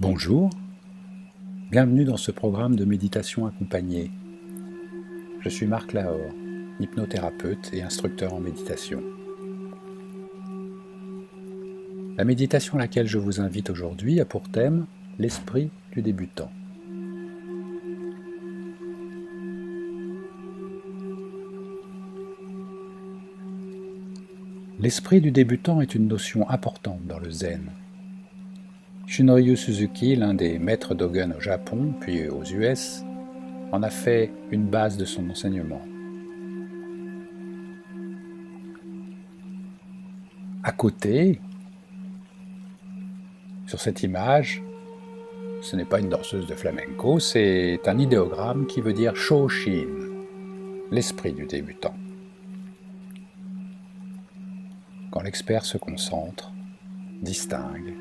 Bonjour, bienvenue dans ce programme de méditation accompagnée. Je suis Marc Lahore, hypnothérapeute et instructeur en méditation. La méditation à laquelle je vous invite aujourd'hui a pour thème l'esprit du débutant. L'esprit du débutant est une notion importante dans le zen. Shunryu Suzuki, l'un des maîtres Dogen au Japon puis aux US, en a fait une base de son enseignement. À côté, sur cette image, ce n'est pas une danseuse de flamenco, c'est un idéogramme qui veut dire Shōshin, l'esprit du débutant. Quand l'expert se concentre, distingue,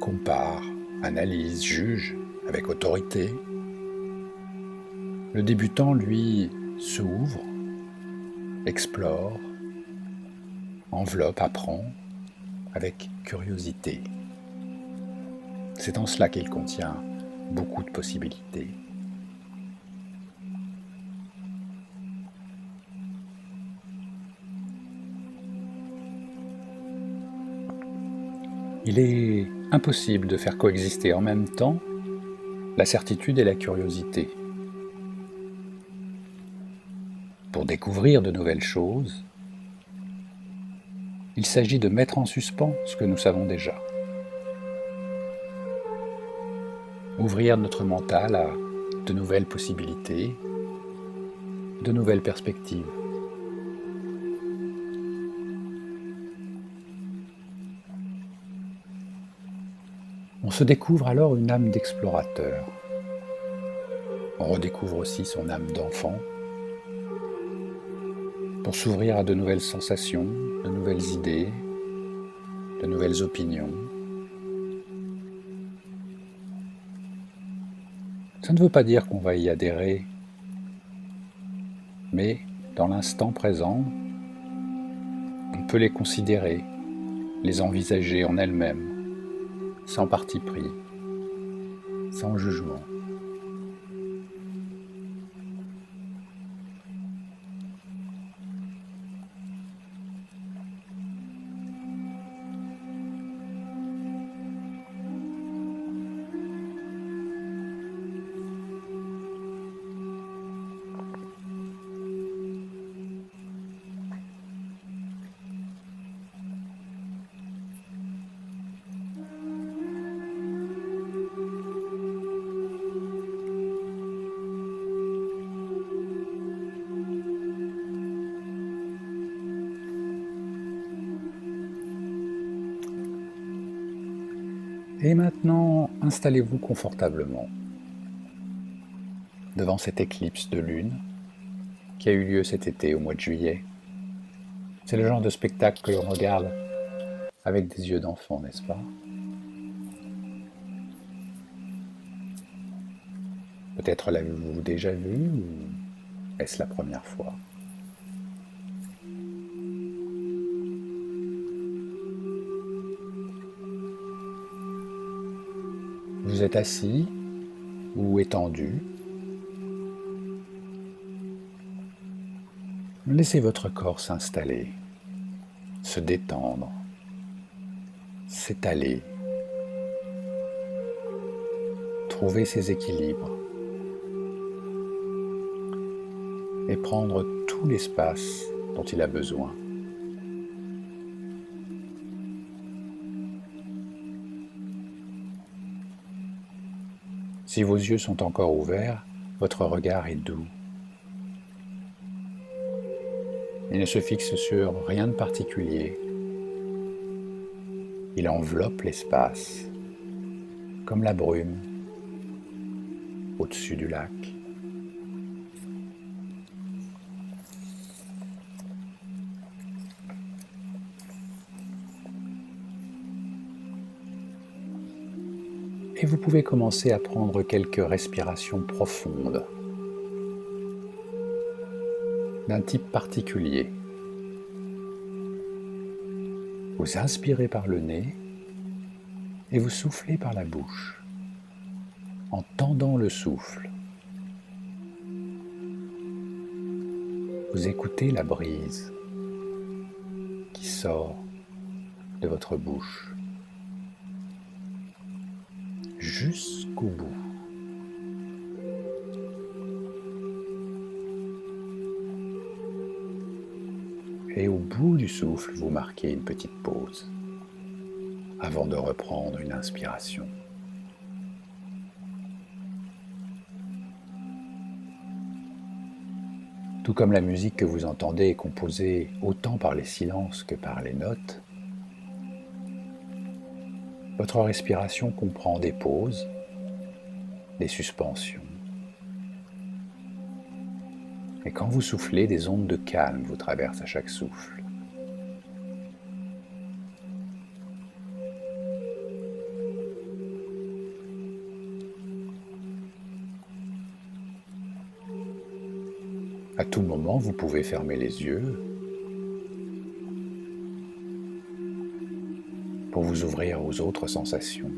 compare, analyse, juge avec autorité, le débutant, lui, s'ouvre, explore, enveloppe, apprend avec curiosité. C'est en cela qu'il contient beaucoup de possibilités. Il est impossible de faire coexister en même temps la certitude et la curiosité. Pour découvrir de nouvelles choses, il s'agit de mettre en suspens ce que nous savons déjà. Ouvrir notre mental à de nouvelles possibilités, de nouvelles perspectives. On se découvre alors une âme d'explorateur. On redécouvre aussi son âme d'enfant pour s'ouvrir à de nouvelles sensations, de nouvelles idées, de nouvelles opinions. Ça ne veut pas dire qu'on va y adhérer, mais dans l'instant présent, on peut les considérer, les envisager en elles-mêmes, sans parti pris, sans jugement. Et maintenant, installez-vous confortablement devant cette éclipse de lune qui a eu lieu cet été au mois de juillet. C'est le genre de spectacle que l'on regarde avec des yeux d'enfant, n'est-ce pas? Peut-être l'avez-vous déjà vu ou est-ce la première fois? Vous êtes assis ou étendu. Laissez votre corps s'installer, se détendre, s'étaler, trouver ses équilibres et prendre tout l'espace dont il a besoin. Si vos yeux sont encore ouverts, votre regard est doux. Il ne se fixe sur rien de particulier. Il enveloppe l'espace, comme la brume au-dessus du lac. Et vous pouvez commencer à prendre quelques respirations profondes, d'un type particulier. Vous inspirez par le nez et vous soufflez par la bouche, en tendant le souffle. Vous écoutez la brise qui sort de votre bouche jusqu'au bout. Et au bout du souffle, vous marquez une petite pause avant de reprendre une inspiration. Tout comme la musique que vous entendez est composée autant par les silences que par les notes, votre respiration comprend des pauses, des suspensions. Et quand vous soufflez, des ondes de calme vous traversent à chaque souffle. À tout moment, vous pouvez fermer les yeux pour vous ouvrir aux autres sensations,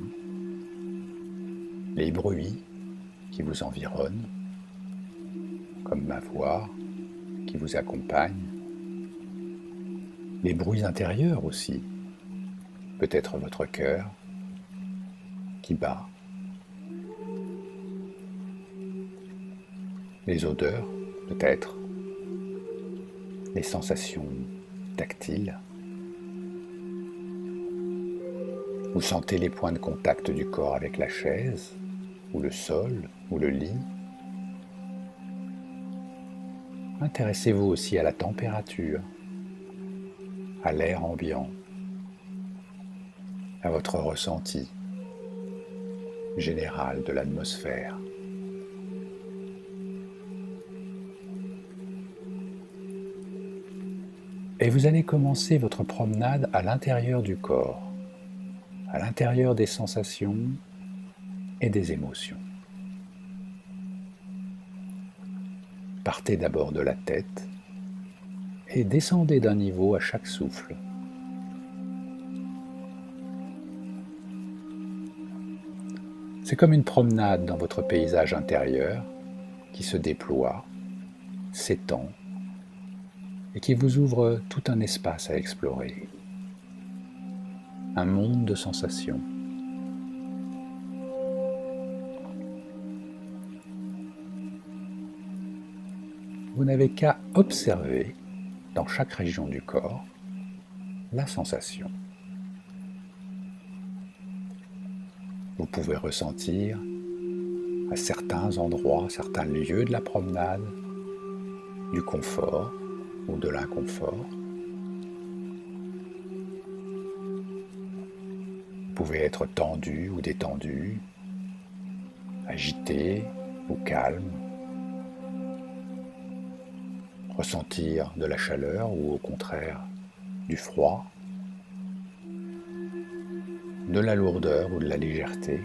les bruits qui vous environnent, comme ma voix qui vous accompagne, les bruits intérieurs aussi, peut-être votre cœur qui bat, les odeurs peut-être, les sensations tactiles. Vous sentez les points de contact du corps avec la chaise, ou le sol, ou le lit. Intéressez-vous aussi à la température, à l'air ambiant, à votre ressenti général de l'atmosphère. Et vous allez commencer votre promenade à l'intérieur du corps, à l'intérieur des sensations et des émotions. Partez d'abord de la tête et descendez d'un niveau à chaque souffle. C'est comme une promenade dans votre paysage intérieur qui se déploie, s'étend et qui vous ouvre tout un espace à explorer. Un monde de sensations. Vous n'avez qu'à observer dans chaque région du corps la sensation. Vous pouvez ressentir à certains endroits, certains lieux de la promenade, du confort ou de l'inconfort. Vous pouvez être tendu ou détendu, agité ou calme, ressentir de la chaleur ou au contraire du froid, de la lourdeur ou de la légèreté.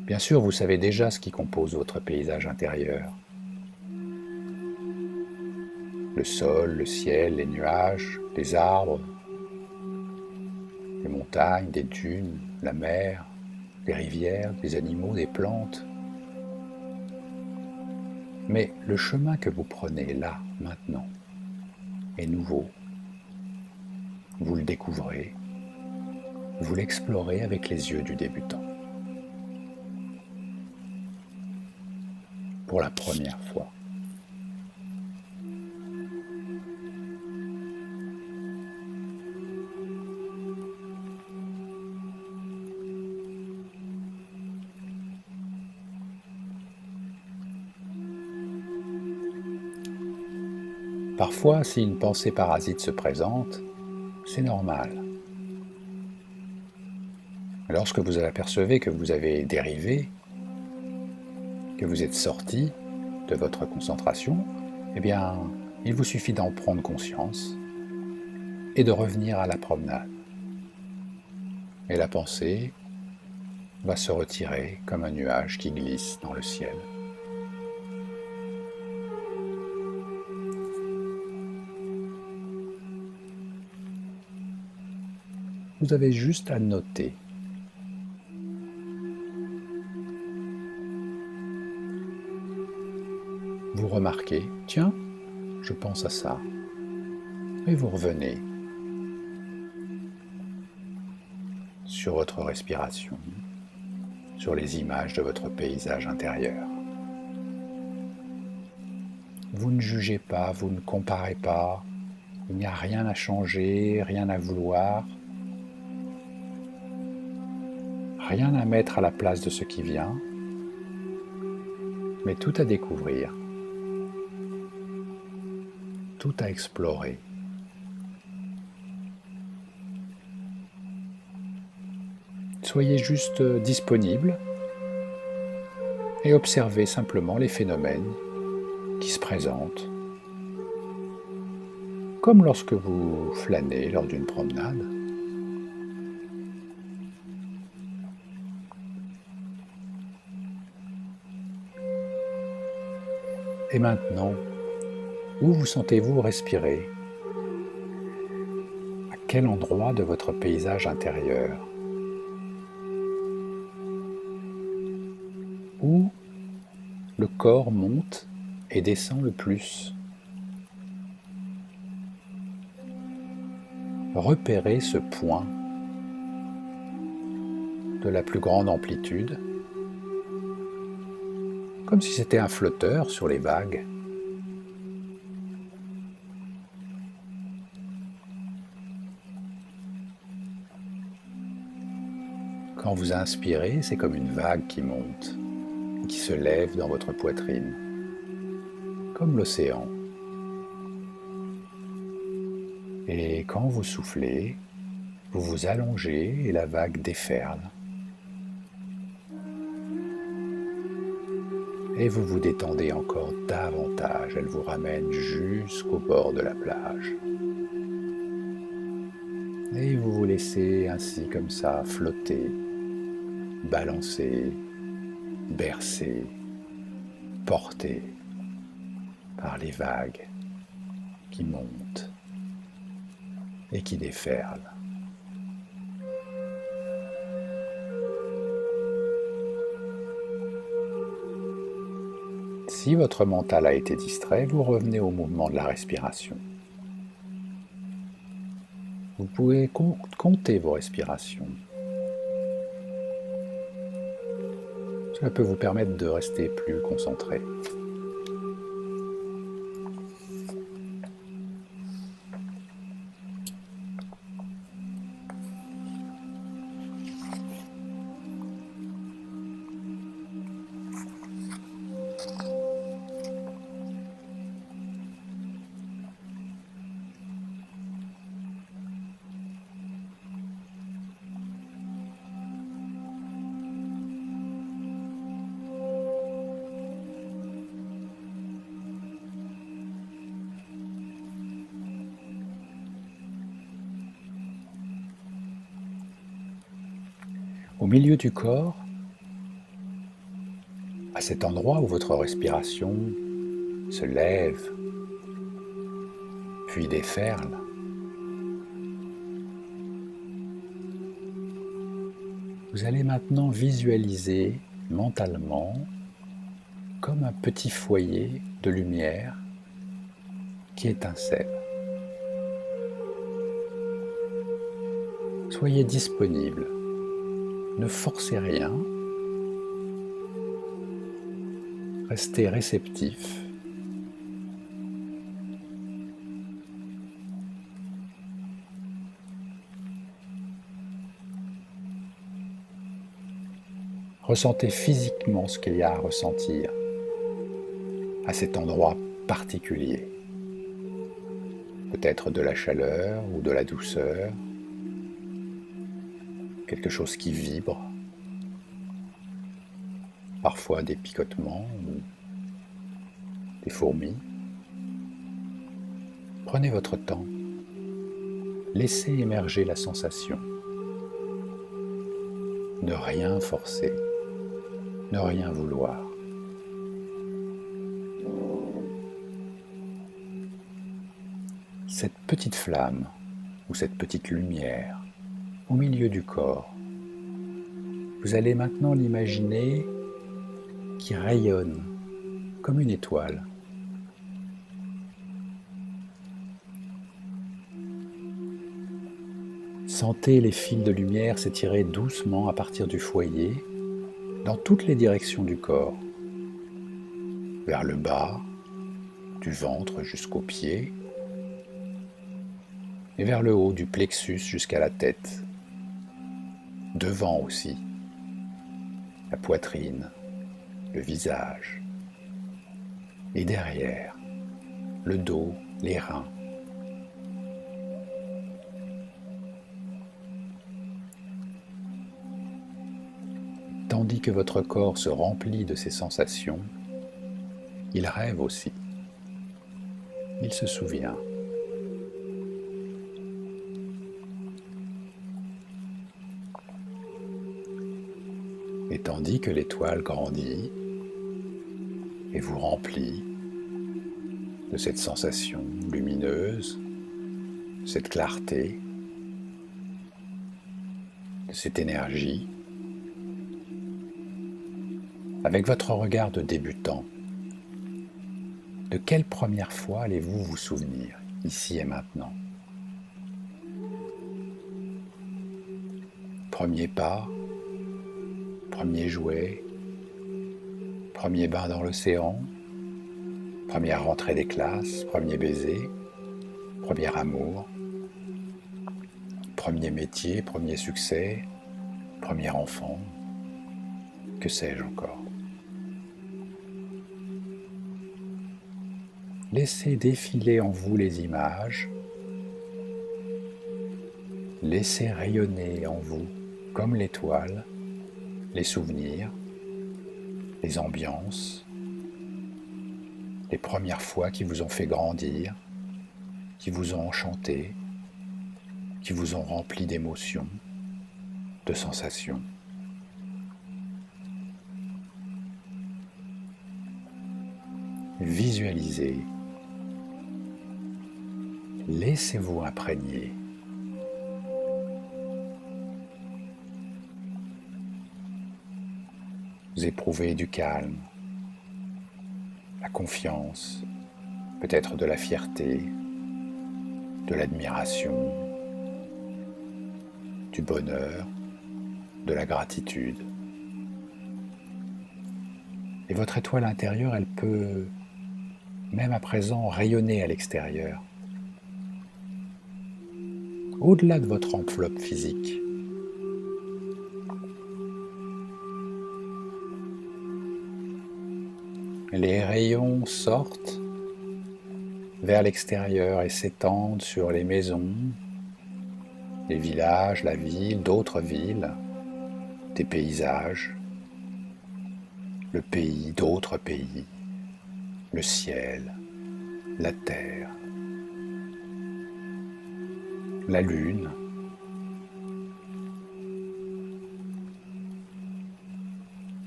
Bien sûr, vous savez déjà ce qui compose votre paysage intérieur. Le sol, le ciel, les nuages, les arbres, les montagnes, des dunes, la mer, des rivières, des animaux, des plantes. Mais le chemin que vous prenez là, maintenant, est nouveau. Vous le découvrez, vous l'explorez avec les yeux du débutant. Pour la première fois. Parfois, si une pensée parasite se présente, c'est normal. Lorsque vous apercevez que vous avez dérivé, que vous êtes sorti de votre concentration, eh bien, il vous suffit d'en prendre conscience et de revenir à la promenade. Et la pensée va se retirer comme un nuage qui glisse dans le ciel. Vous avez juste à noter. Vous remarquez, tiens, je pense à ça. Et vous revenez sur votre respiration, sur les images de votre paysage intérieur. Vous ne jugez pas, vous ne comparez pas, il n'y a rien à changer, rien à vouloir, rien à mettre à la place de ce qui vient, mais tout à découvrir, tout à explorer. Soyez juste disponible et observez simplement les phénomènes qui se présentent, comme lorsque vous flânez lors d'une promenade. Et maintenant, où vous sentez-vous respirer? À quel endroit de votre paysage intérieur? Où le corps monte et descend le plus? Repérez ce point de la plus grande amplitude, comme si c'était un flotteur sur les vagues. Quand vous inspirez, c'est comme une vague qui monte, qui se lève dans votre poitrine, comme l'océan. Et quand vous soufflez, vous vous allongez et la vague déferle. Et vous vous détendez encore davantage, elle vous ramène jusqu'au bord de la plage. Et vous vous laissez ainsi comme ça flotter, balancer, bercer, porter par les vagues qui montent et qui déferlent. Si votre mental a été distrait, vous revenez au mouvement de la respiration. Vous pouvez compter vos respirations. Cela peut vous permettre de rester plus concentré. Au milieu du corps, à cet endroit où votre respiration se lève, puis déferle, vous allez maintenant visualiser mentalement comme un petit foyer de lumière qui étincelle. Soyez disponible, ne forcez rien, restez réceptif. Ressentez physiquement ce qu'il y a à ressentir à cet endroit particulier. Peut-être de la chaleur ou de la douceur, quelque chose qui vibre, parfois des picotements ou des fourmis. Prenez votre temps, laissez émerger la sensation. Ne rien forcer, ne rien vouloir. Cette petite flamme ou cette petite lumière au milieu du corps. Vous allez maintenant l'imaginer qui rayonne comme une étoile. Sentez les fils de lumière s'étirer doucement à partir du foyer dans toutes les directions du corps, vers le bas, du ventre jusqu'aux pieds, et vers le haut du plexus jusqu'à la tête, devant aussi, la poitrine, le visage, et derrière, le dos, les reins. Tandis que votre corps se remplit de ces sensations, il rêve aussi. Il se souvient. Et tandis que l'étoile grandit et vous remplit de cette sensation lumineuse, de cette clarté, de cette énergie, avec votre regard de débutant, de quelle première fois allez-vous vous souvenir, ici et maintenant? Premier pas, premier jouet, premier bain dans l'océan, première rentrée des classes, premier baiser, premier amour, premier métier, premier succès, premier enfant, que sais-je encore. Laissez défiler en vous les images, laissez rayonner en vous, comme l'étoile, les souvenirs, les ambiances, les premières fois qui vous ont fait grandir, qui vous ont enchanté, qui vous ont rempli d'émotions, de sensations. Visualisez, laissez-vous imprégner. Vous éprouvez du calme, la confiance, peut-être de la fierté, de l'admiration, du bonheur, de la gratitude. Et votre étoile intérieure, elle peut, même à présent, rayonner à l'extérieur, au-delà de votre enveloppe physique. Les rayons sortent vers l'extérieur et s'étendent sur les maisons, les villages, la ville, d'autres villes, des paysages, le pays, d'autres pays, le ciel, la terre, la lune,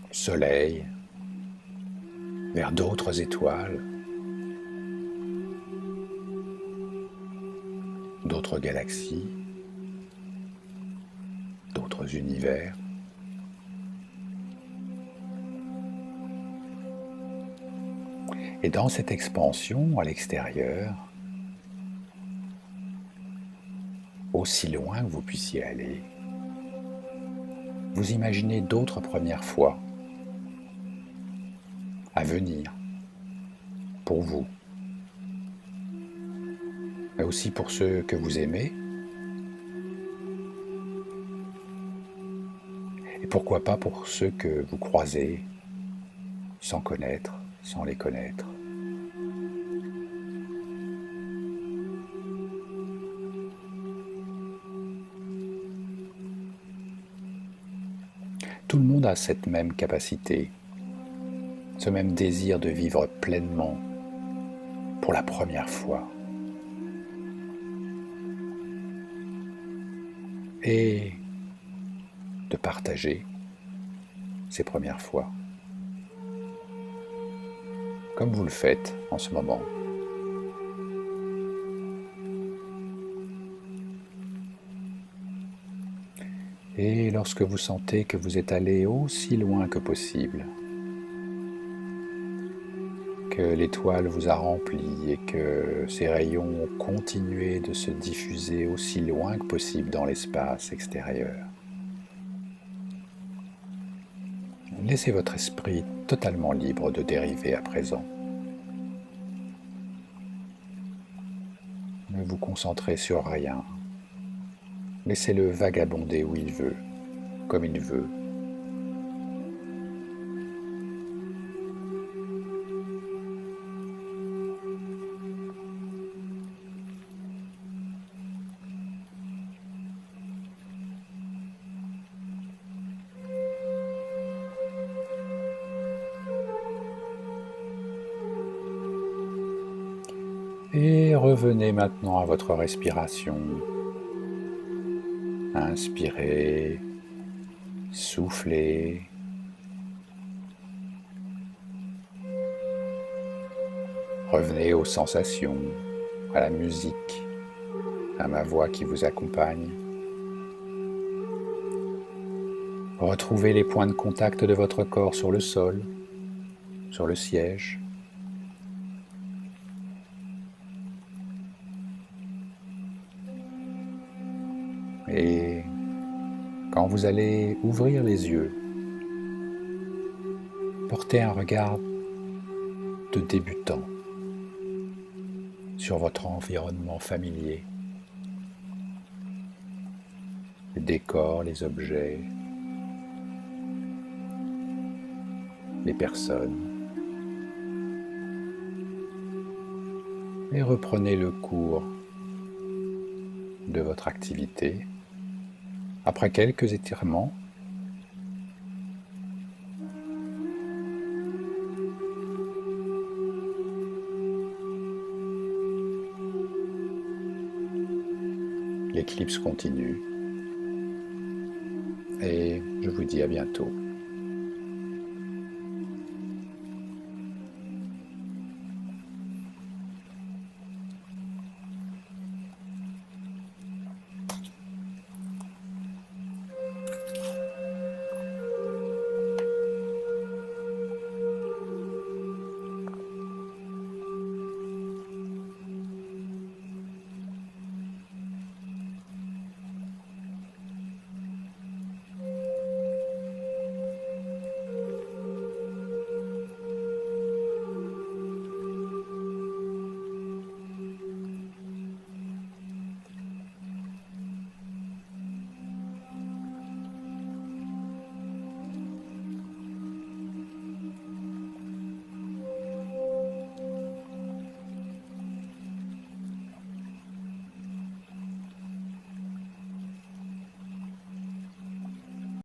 le soleil, vers d'autres étoiles, d'autres galaxies, d'autres univers. Et dans cette expansion à l'extérieur, aussi loin que vous puissiez aller, vous imaginez d'autres premières fois à venir pour vous, mais aussi pour ceux que vous aimez, et pourquoi pas pour ceux que vous croisez sans connaître, sans les connaître. Tout le monde a cette même capacité, ce même désir de vivre pleinement pour la première fois. Et de partager ces premières fois, comme vous le faites en ce moment. Et lorsque vous sentez que vous êtes allé aussi loin que possible, que l'étoile vous a rempli et que ces rayons ont continué de se diffuser aussi loin que possible dans l'espace extérieur, laissez votre esprit totalement libre de dériver à présent. Ne vous concentrez sur rien. Laissez-le vagabonder où il veut, comme il veut. Et revenez maintenant à votre respiration. Inspirez, soufflez. Revenez aux sensations, à la musique, à ma voix qui vous accompagne. Retrouvez les points de contact de votre corps sur le sol, sur le siège. Et quand vous allez ouvrir les yeux, portez un regard de débutant sur votre environnement familier, les décors, les objets, les personnes, et reprenez le cours de votre activité. Après quelques étirements, l'éclipse continue et je vous dis à bientôt.